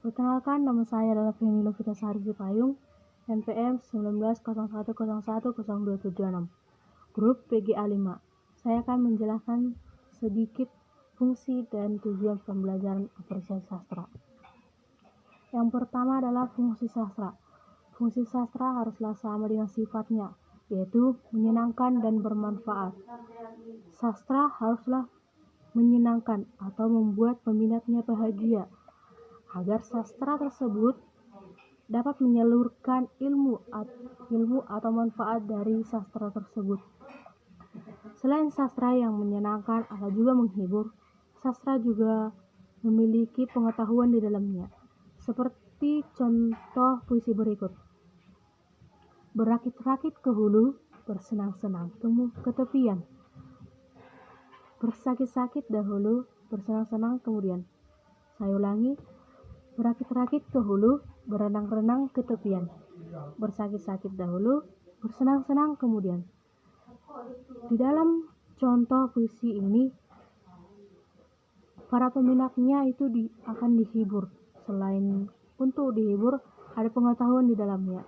Perkenalkan, nama saya adalah Feni Lovitasari Sipayung, NPM 1901010276, grup PGA5. Saya akan menjelaskan sedikit fungsi dan tujuan pembelajaran apresiasi sastra. Yang pertama adalah fungsi sastra. Fungsi sastra haruslah sama dengan sifatnya, yaitu menyenangkan dan bermanfaat. Sastra haruslah menyenangkan atau membuat peminatnya bahagia, agar sastra tersebut dapat menyalurkan ilmu atau manfaat dari sastra tersebut. Selain sastra yang menyenangkan atau juga menghibur, sastra juga memiliki pengetahuan di dalamnya. Seperti contoh puisi berikut. Berakit-rakit ke hulu, bersenang-senang ke tepian. Bersakit-sakit dahulu, bersenang-senang kemudian. Saya ulangi. Berakit-rakit ke hulu, berenang-renang ke tepian. Bersakit-sakit dahulu, bersenang-senang kemudian. Di dalam contoh puisi ini, para peminatnya itu akan dihibur. Selain untuk dihibur, ada pengetahuan di dalamnya,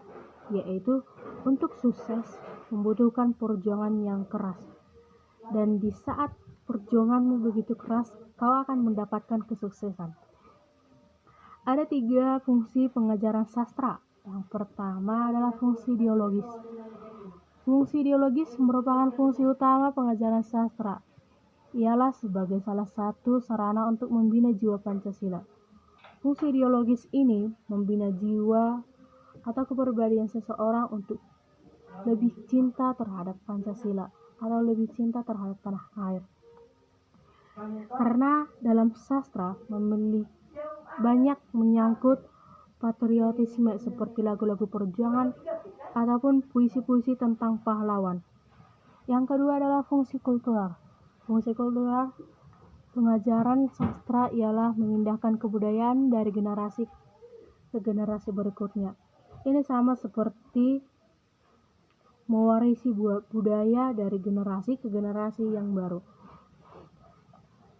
yaitu untuk sukses membutuhkan perjuangan yang keras. Dan di saat perjuanganmu begitu keras, kau akan mendapatkan kesuksesan. Ada 3 fungsi pengajaran sastra. Yang pertama adalah fungsi ideologis. Fungsi ideologis merupakan fungsi utama pengajaran sastra. Ialah sebagai salah satu sarana untuk membina jiwa Pancasila. Fungsi ideologis ini membina jiwa atau kepribadian seseorang untuk lebih cinta terhadap Pancasila atau lebih cinta terhadap tanah air. Karena dalam sastra banyak menyangkut patriotisme seperti lagu-lagu perjuangan ataupun puisi-puisi tentang pahlawan. Yang kedua adalah fungsi kultural. Fungsi kultural pengajaran sastra ialah memindahkan kebudayaan dari generasi ke generasi berikutnya. Ini sama seperti mewarisi budaya dari generasi ke generasi yang baru.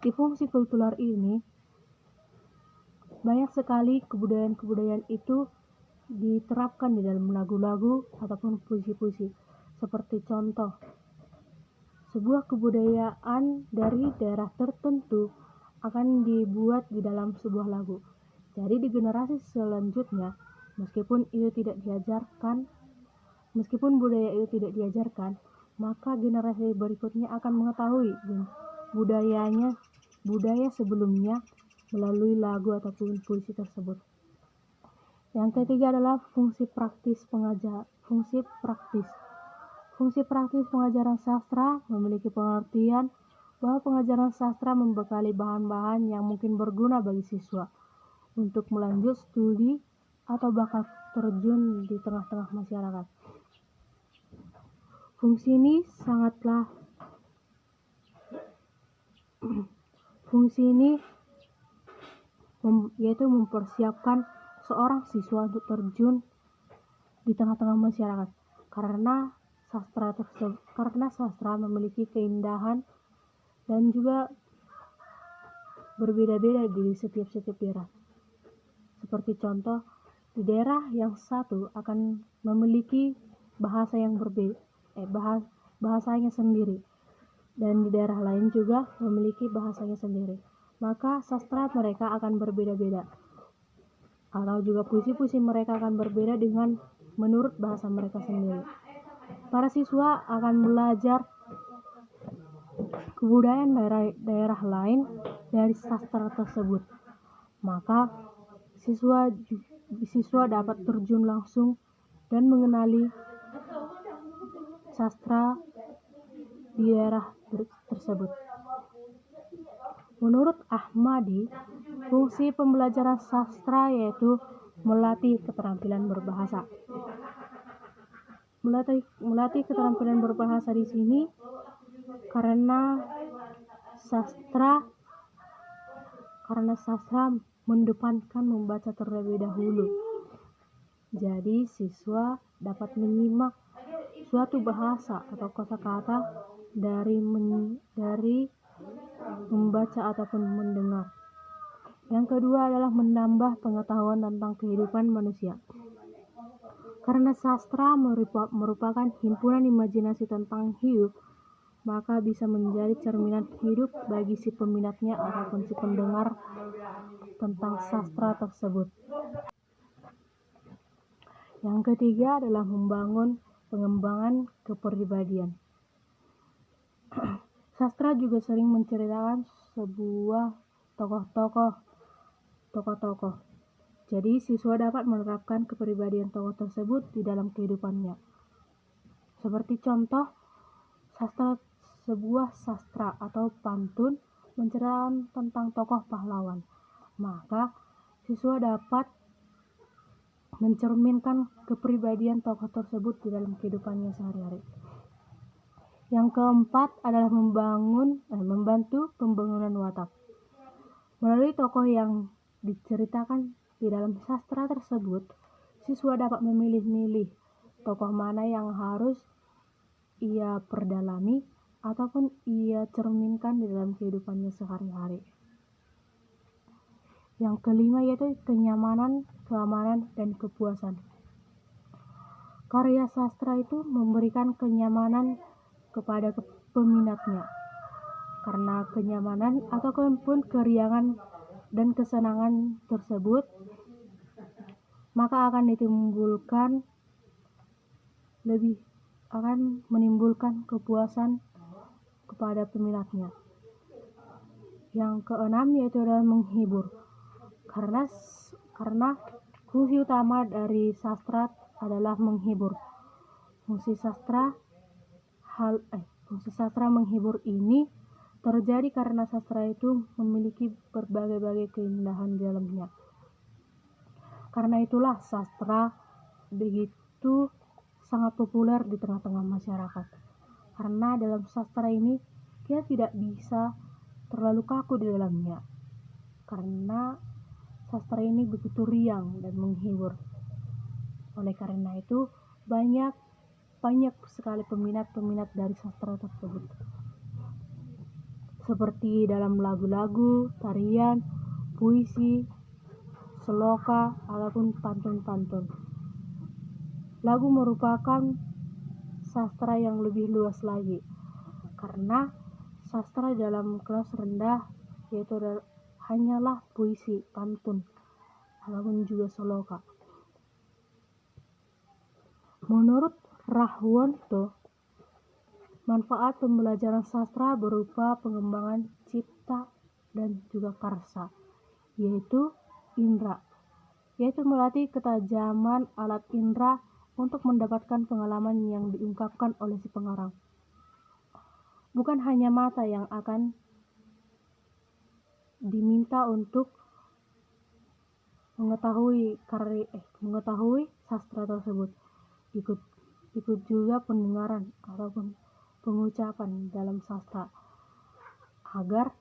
Di fungsi kultural ini, banyak sekali kebudayaan-kebudayaan itu diterapkan di dalam lagu-lagu ataupun puisi-puisi. Seperti contoh, sebuah kebudayaan dari daerah tertentu akan dibuat di dalam sebuah lagu. Jadi di generasi selanjutnya, meskipun budaya itu tidak diajarkan, maka generasi berikutnya akan mengetahui budaya sebelumnya melalui lagu ataupun puisi tersebut. Yang ketiga adalah fungsi praktis pengajaran. Fungsi praktis pengajaran sastra memiliki pengertian bahwa pengajaran sastra membekali bahan-bahan yang mungkin berguna bagi siswa untuk melanjut studi atau bahkan terjun di tengah-tengah masyarakat. Fungsi ini yaitu mempersiapkan seorang siswa untuk terjun di tengah-tengah masyarakat, karena sastra memiliki keindahan dan juga berbeda-beda di setiap daerah. Seperti contoh, di daerah yang satu akan memiliki bahasa yang berbeda, bahasanya sendiri, dan di daerah lain juga memiliki bahasanya sendiri. Maka sastra mereka akan berbeda-beda, atau juga puisi-puisi mereka akan berbeda dengan menurut bahasa mereka sendiri. Para siswa akan belajar kebudayaan daerah lain dari sastra tersebut. Maka siswa dapat terjun langsung dan mengenali sastra di daerah tersebut. Menurut Ahmadi, fungsi pembelajaran sastra yaitu melatih keterampilan berbahasa. Melatih keterampilan berbahasa di sini karena sastra mendepankan membaca terlebih dahulu. Jadi siswa dapat menyimak suatu bahasa atau kosakata dari membaca ataupun mendengar. Yang kedua adalah menambah pengetahuan tentang kehidupan manusia. Karena sastra merupakan himpunan imajinasi tentang hidup, maka bisa menjadi cerminan hidup bagi si peminatnya ataupun si pendengar tentang sastra tersebut. Yang ketiga adalah membangun pengembangan kepribadian. Sastra juga sering menceritakan sebuah tokoh-tokoh. Jadi siswa dapat menerapkan kepribadian tokoh tersebut di dalam kehidupannya. Seperti contoh, sebuah sastra atau pantun menceritakan tentang tokoh pahlawan. Maka siswa dapat mencerminkan kepribadian tokoh tersebut di dalam kehidupannya sehari-hari. Yang keempat adalah membantu pembangunan watak. Melalui tokoh yang diceritakan di dalam sastra tersebut, siswa dapat memilih-milih tokoh mana yang harus ia perdalami ataupun ia cerminkan di dalam kehidupannya sehari-hari. Yang kelima yaitu kenyamanan, keamanan, dan kepuasan. Karya sastra itu memberikan kenyamanan kepada peminatnya. Karena kenyamanan ataupun keriangan dan kesenangan tersebut, maka akan menimbulkan kepuasan kepada peminatnya. Yang keenam yaitu adalah menghibur. Karena fungsi utama dari sastra adalah menghibur. Fungsi sastra menghibur ini terjadi karena sastra itu memiliki berbagai keindahan di dalamnya. Karena itulah sastra begitu sangat populer di tengah-tengah masyarakat. Karena dalam sastra ini kita tidak bisa terlalu kaku di dalamnya. Karena sastra ini begitu riang dan menghibur. Oleh karena itu banyak sekali peminat dari sastra tersebut. Seperti dalam lagu-lagu, tarian, puisi, seloka, ataupun pantun-pantun. Lagu merupakan sastra yang lebih luas lagi, karena sastra dalam kelas rendah yaitu hanyalah puisi, pantun, ataupun juga seloka. Menurut Rahwanto, manfaat pembelajaran sastra berupa pengembangan cipta dan juga karsa, yaitu indera, yaitu melatih ketajaman alat indera untuk mendapatkan pengalaman yang diungkapkan oleh si pengarang. Bukan hanya mata yang akan diminta untuk mengetahui sastra tersebut, ikut juga pendengaran ataupun pengucapan dalam sastra, agar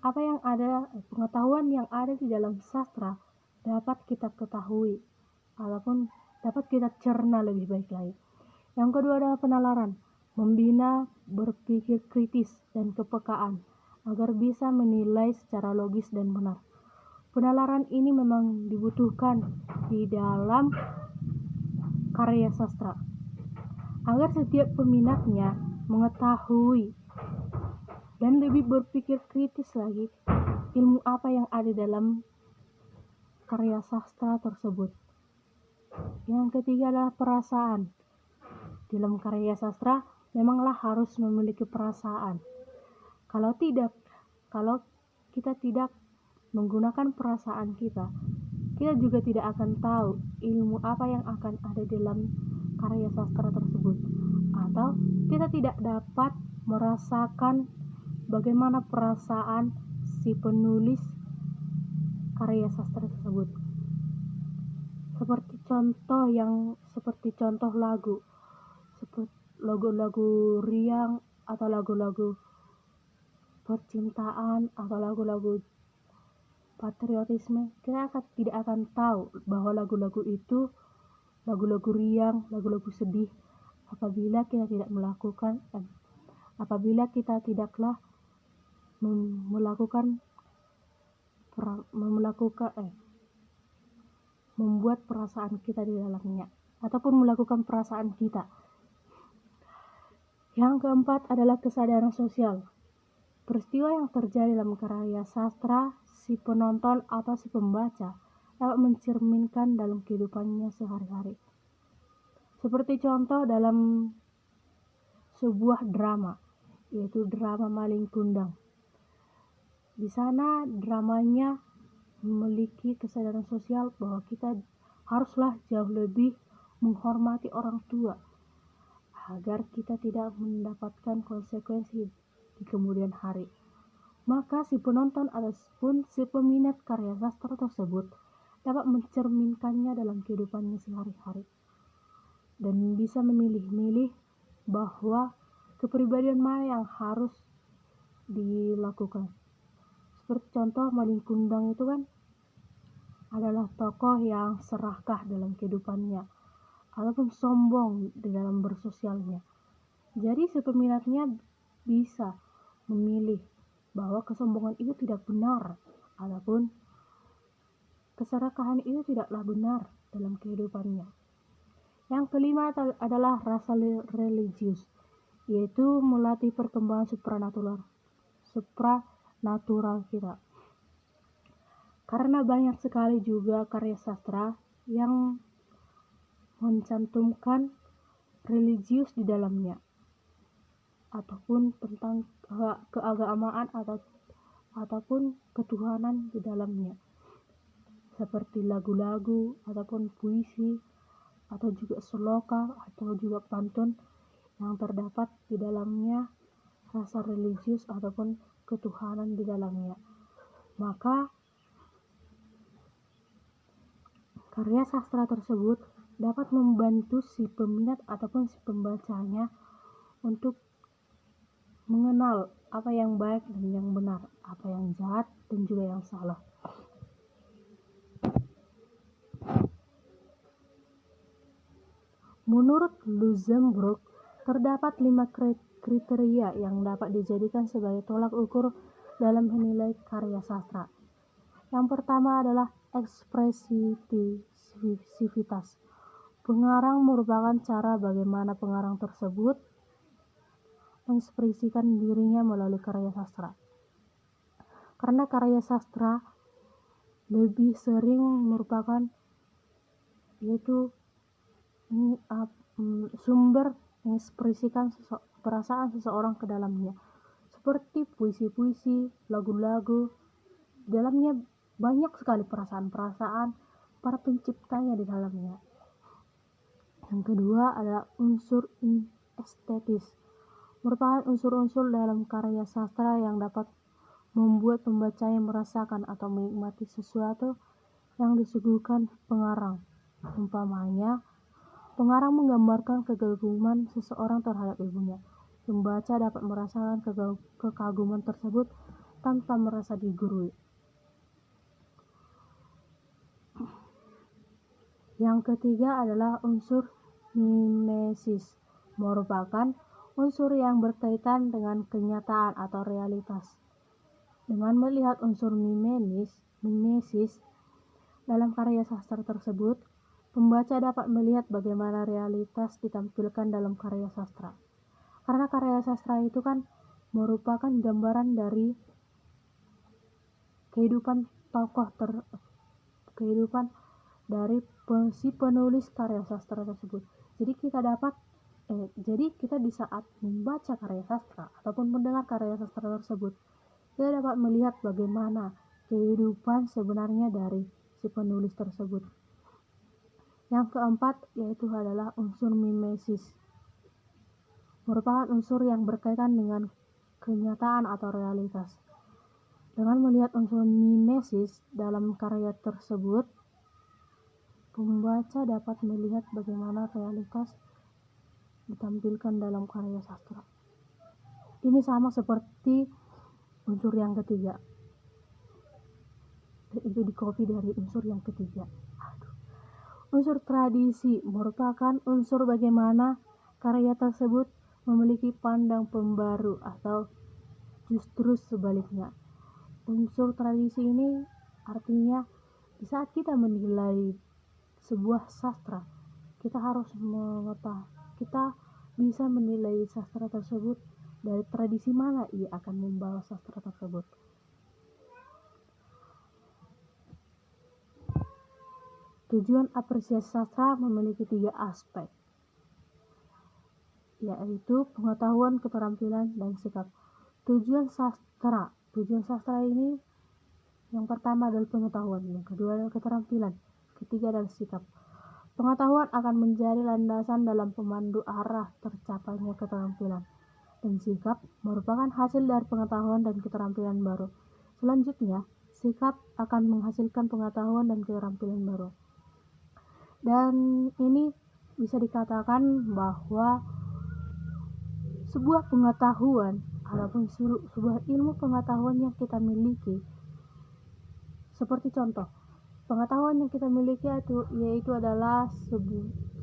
pengetahuan yang ada di dalam sastra dapat kita ketahui ataupun dapat kita cerna lebih baik lagi. Yang kedua adalah penalaran, membina berpikir kritis dan kepekaan agar bisa menilai secara logis dan benar. Penalaran ini memang dibutuhkan di dalam karya sastra, agar setiap peminatnya mengetahui dan lebih berpikir kritis lagi ilmu apa yang ada dalam karya sastra tersebut. Yang ketiga adalah perasaan. Dalam karya sastra memanglah harus memiliki perasaan. Kalau kita tidak menggunakan perasaan kita juga tidak akan tahu ilmu apa yang akan ada dalam karya sastra tersebut, atau kita tidak dapat merasakan bagaimana perasaan si penulis karya sastra tersebut. Seperti contoh lagu, seperti lagu-lagu riang atau lagu-lagu percintaan atau lagu-lagu patriotisme, kita tidak akan tahu bahwa lagu-lagu itu lagu-lagu riang, lagu-lagu sedih apabila kita tidaklah melakukan membuat perasaan kita di dalamnya ataupun melakukan perasaan kita. Yang keempat adalah kesadaran sosial. Peristiwa yang terjadi dalam karya sastra, si penonton atau si pembaca dapat mencerminkan dalam kehidupannya sehari-hari. Seperti contoh dalam sebuah drama, yaitu drama Malin Kundang. Di sana dramanya memiliki kesadaran sosial bahwa kita haruslah jauh lebih menghormati orang tua agar kita tidak mendapatkan konsekuensi di kemudian hari. Maka si penonton ataupun si peminat karya sastra tersebut dapat mencerminkannya dalam kehidupannya sehari-hari dan bisa memilih-milih bahwa kepribadian mana yang harus dilakukan. Seperti contoh Malin Kundang itu kan adalah tokoh yang serakah dalam kehidupannya ataupun sombong di dalam bersosialnya. Jadi si peminatnya bisa memilih bahwa kesombongan itu tidak benar ataupun keserakahan itu tidaklah benar dalam kehidupannya. Yang kelima adalah rasa religius, yaitu melatih perkembangan supranatural kita. Karena banyak sekali juga karya sastra yang mencantumkan religius di dalamnya ataupun tentang keagamaan ataupun ketuhanan di dalamnya, seperti lagu-lagu ataupun puisi atau juga sloka atau juga pantun yang terdapat di dalamnya rasa religius ataupun ketuhanan di dalamnya. Maka karya sastra tersebut dapat membantu si peminat ataupun si pembacanya untuk mengenal apa yang baik dan yang benar, apa yang jahat dan juga yang salah. Menurut Luxemburg, terdapat 5 kriteria yang dapat dijadikan sebagai tolak ukur dalam menilai karya sastra. Yang pertama adalah ekspresivitas. Pengarang merupakan cara bagaimana pengarang tersebut mengekspresikan dirinya melalui karya sastra. Karena karya sastra lebih sering merupakan yaitu sumber mengekspresikan perasaan seseorang ke dalamnya, seperti puisi-puisi, lagu-lagu. Di dalamnya banyak sekali perasaan-perasaan para penciptanya di dalamnya. Yang kedua adalah unsur estetis, merupakan unsur-unsur dalam karya sastra yang dapat membuat pembacanya merasakan atau menikmati sesuatu yang disuguhkan pengarang. Umpamanya, pengarang menggambarkan kekaguman seseorang terhadap ibunya. Pembaca dapat merasakan kekaguman tersebut tanpa merasa digurui. Yang ketiga adalah unsur mimesis, merupakan unsur yang berkaitan dengan kenyataan atau realitas. Dengan melihat unsur mimesis dalam karya sastra tersebut, pembaca dapat melihat bagaimana realitas ditampilkan dalam karya sastra. Karena karya sastra itu kan merupakan gambaran dari kehidupan kehidupan dari si penulis karya sastra tersebut. Jadi kita di saat membaca karya sastra ataupun mendengar karya sastra tersebut, kita dapat melihat bagaimana kehidupan sebenarnya dari si penulis tersebut. Yang keempat yaitu adalah unsur mimesis, merupakan unsur yang berkaitan dengan kenyataan atau realitas. Dengan melihat unsur mimesis dalam karya tersebut, pembaca dapat melihat bagaimana realitas ditampilkan dalam karya sastra. Ini sama seperti unsur yang ketiga. Itu dikopi dari unsur yang ketiga. Unsur tradisi merupakan unsur bagaimana karya tersebut memiliki pandang pembaru atau justru sebaliknya. Unsur tradisi ini Artinya, di saat kita menilai sebuah sastra, kita harus kita bisa menilai sastra tersebut dari tradisi mana ia akan membawa sastra tersebut. Tujuan apresiasi sastra memiliki 3 aspek, yaitu pengetahuan, keterampilan, dan sikap. Tujuan sastra ini yang pertama adalah pengetahuan, yang kedua adalah keterampilan, ketiga adalah sikap. Pengetahuan akan menjadi landasan dalam pemandu arah tercapainya keterampilan, dan sikap merupakan hasil dari pengetahuan dan keterampilan baru. Selanjutnya, sikap akan menghasilkan pengetahuan dan keterampilan baru. Dan ini bisa dikatakan bahwa sebuah pengetahuan ataupun sebuah ilmu pengetahuan yang kita miliki, seperti contoh, pengetahuan yang kita miliki yaitu adalah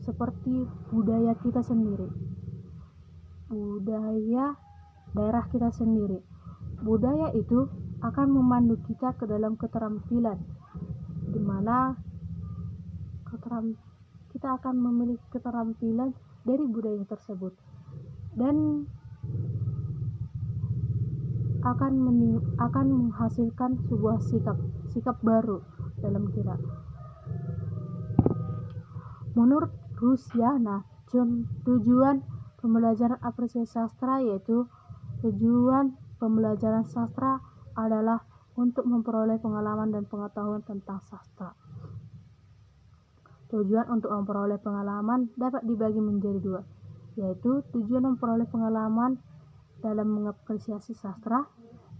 seperti budaya kita sendiri, budaya daerah kita sendiri. Budaya itu akan memandu kita ke dalam keterampilan, di mana kita akan memiliki keterampilan dari budaya tersebut, dan akan menghasilkan sebuah sikap baru dalam kita. Menurut Rusiana, tujuan pembelajaran apresiasi sastra yaitu tujuan pembelajaran sastra adalah untuk memperoleh pengalaman dan pengetahuan tentang sastra. Tujuan untuk memperoleh pengalaman dapat dibagi menjadi 2, yaitu tujuan memperoleh pengalaman dalam mengapresiasi sastra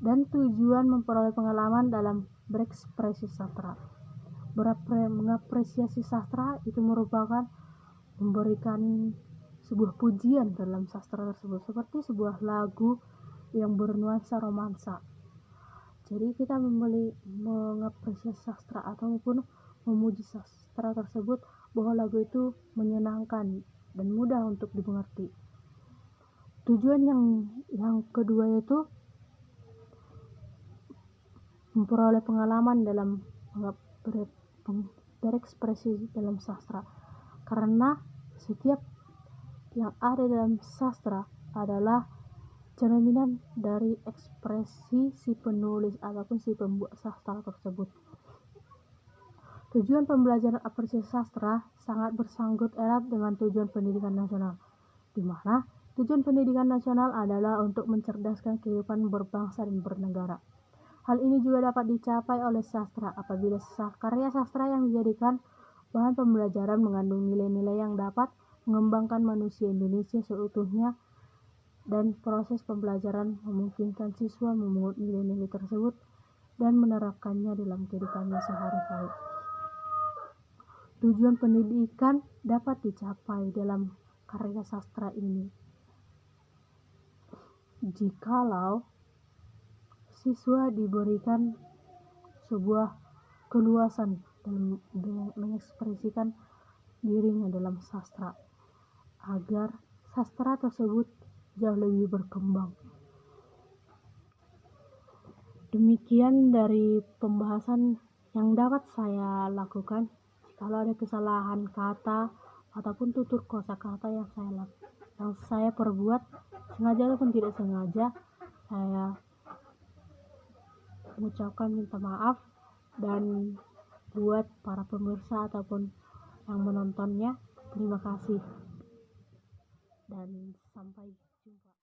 dan tujuan memperoleh pengalaman dalam berekspresi sastra. Mengapresiasi sastra itu merupakan memberikan sebuah pujian dalam sastra tersebut, seperti sebuah lagu yang bernuansa romansa. Jadi kita mengapresiasi sastra ataupun memuji sastra tersebut bahwa lagu itu menyenangkan dan mudah untuk dimengerti. Tujuan yang kedua yaitu memperoleh pengalaman dalam berekspresi dalam sastra, karena setiap yang ada dalam sastra adalah cerminan dari ekspresi si penulis ataupun si pembuat sastra tersebut. Tujuan pembelajaran apresiasi sastra sangat bersangkut erat dengan tujuan pendidikan nasional, di mana tujuan pendidikan nasional adalah untuk mencerdaskan kehidupan berbangsa dan bernegara. Hal ini juga dapat dicapai oleh sastra apabila karya sastra yang dijadikan bahan pembelajaran mengandung nilai-nilai yang dapat mengembangkan manusia Indonesia seutuhnya, dan proses pembelajaran memungkinkan siswa memungut nilai-nilai tersebut dan menerapkannya dalam kehidupannya sehari-hari. Tujuan pendidikan dapat dicapai dalam karya sastra ini jikalau siswa diberikan sebuah keluasan dalam mengekspresikan dirinya dalam sastra, agar sastra tersebut jauh lebih berkembang. Demikian dari pembahasan yang dapat saya lakukan. Kalau ada kesalahan kata ataupun tutur kosakata yang saya perbuat, sengaja ataupun tidak sengaja, saya mengucapkan minta maaf. Dan buat para pemirsa ataupun yang menontonnya, terima kasih dan sampai jumpa.